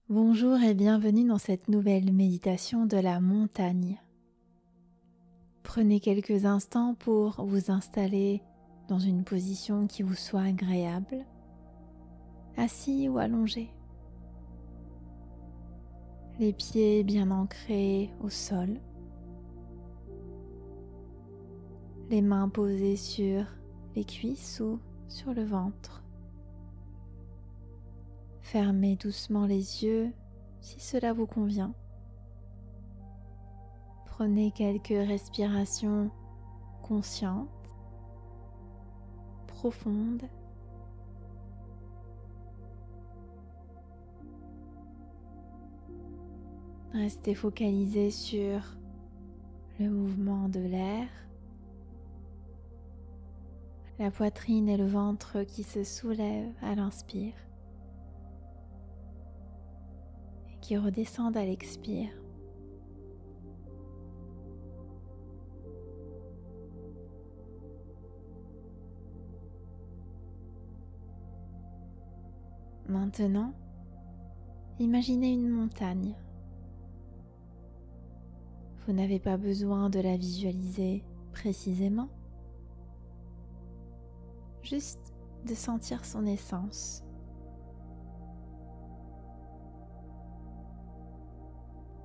Bonjour et bienvenue dans cette nouvelle méditation de la montagne. Prenez quelques instants pour vous installer dans une position qui vous soit agréable, assis ou allongé. Les pieds bien ancrés au sol, les mains posées sur les cuisses ou sur le ventre. Fermez doucement les yeux si cela vous convient. Prenez quelques respirations conscientes, profondes. Restez focalisé sur le mouvement de l'air, la poitrine et le ventre qui se soulèvent à l'inspire et qui redescendent à l'expire. Maintenant, imaginez une montagne. Vous n'avez pas besoin de la visualiser précisément, juste de sentir son essence.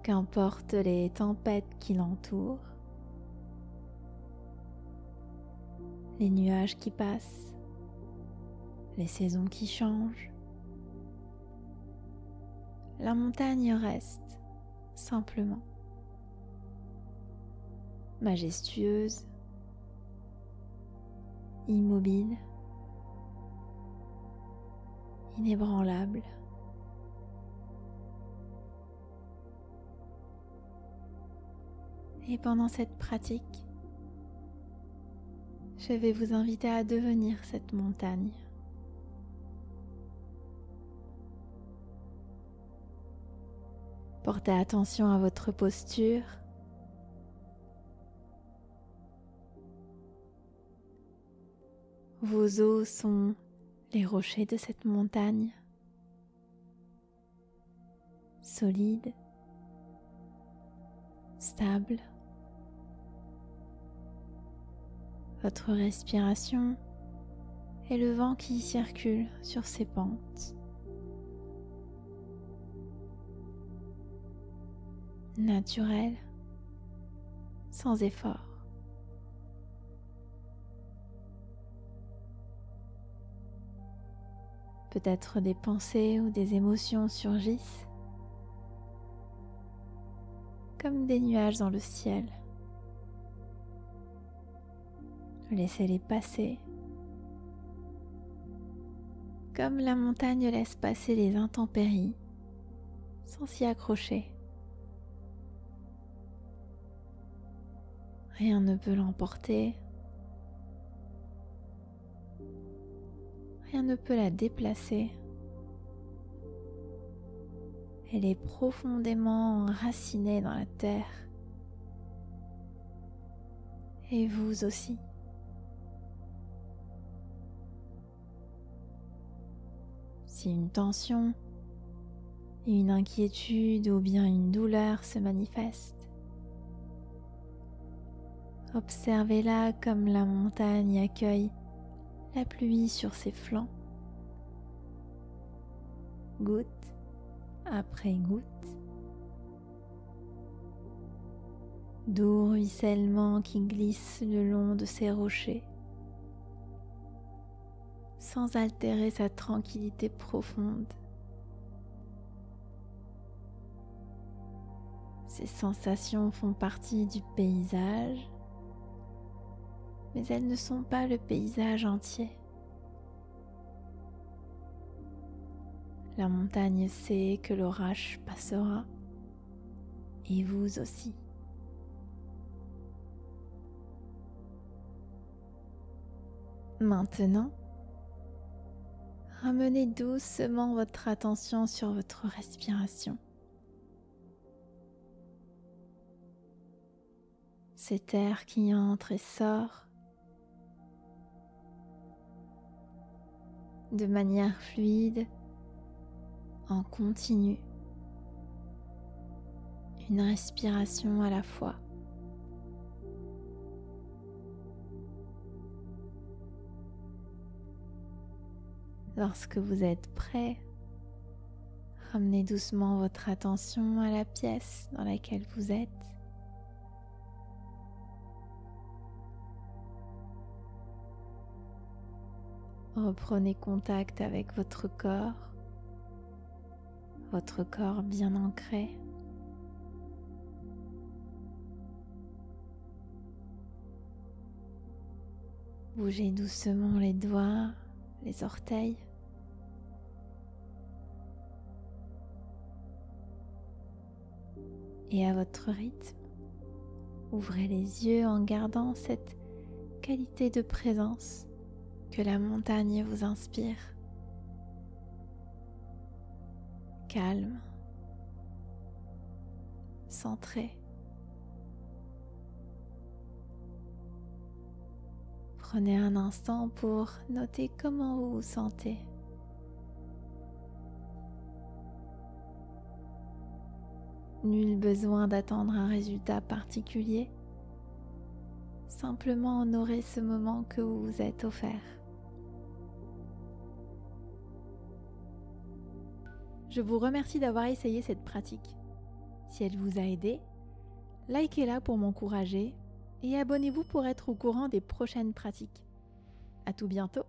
Qu'importe les tempêtes qui l'entourent, les nuages qui passent, les saisons qui changent, la montagne reste simplement majestueuse, immobile, inébranlable. Et pendant cette pratique, je vais vous inviter à devenir cette montagne. Portez attention à votre posture. Vos os sont les rochers de cette montagne, solides, stables. Votre respiration est le vent qui circule sur ces pentes. Naturel, sans effort. Peut-être des pensées ou des émotions surgissent, comme des nuages dans le ciel. Laissez-les passer, comme la montagne laisse passer les intempéries, sans s'y accrocher. Rien ne peut l'emporter, rien ne peut la déplacer. Elle est profondément enracinée dans la terre. Et vous aussi. Si une tension, une inquiétude ou bien une douleur se manifeste, observez-la comme la montagne accueille la pluie sur ses flancs, goutte après goutte. Doux ruissellement qui glisse le long de ses rochers, sans altérer sa tranquillité profonde. Ces sensations font partie du paysage, mais elles ne sont pas le paysage entier. La montagne sait que l'orage passera, et vous aussi. Maintenant, ramenez doucement votre attention sur votre respiration. Cet air qui entre et sort de manière fluide, en continu. une respiration à la fois. Lorsque vous êtes prêt, ramenez doucement votre attention à la pièce dans laquelle vous êtes. Reprenez contact avec votre corps bien ancré. Bougez doucement les doigts, les orteils. Et à votre rythme, ouvrez les yeux en gardant cette qualité de présence que la montagne vous inspire. Calme, centré. Prenez un instant pour noter comment vous vous sentez. Nul besoin d'attendre un résultat particulier. Simplement honorer ce moment que vous vous êtes offert. Je vous remercie d'avoir essayé cette pratique. Si elle vous a aidé, likez-la pour m'encourager et abonnez-vous pour être au courant des prochaines pratiques. À tout bientôt!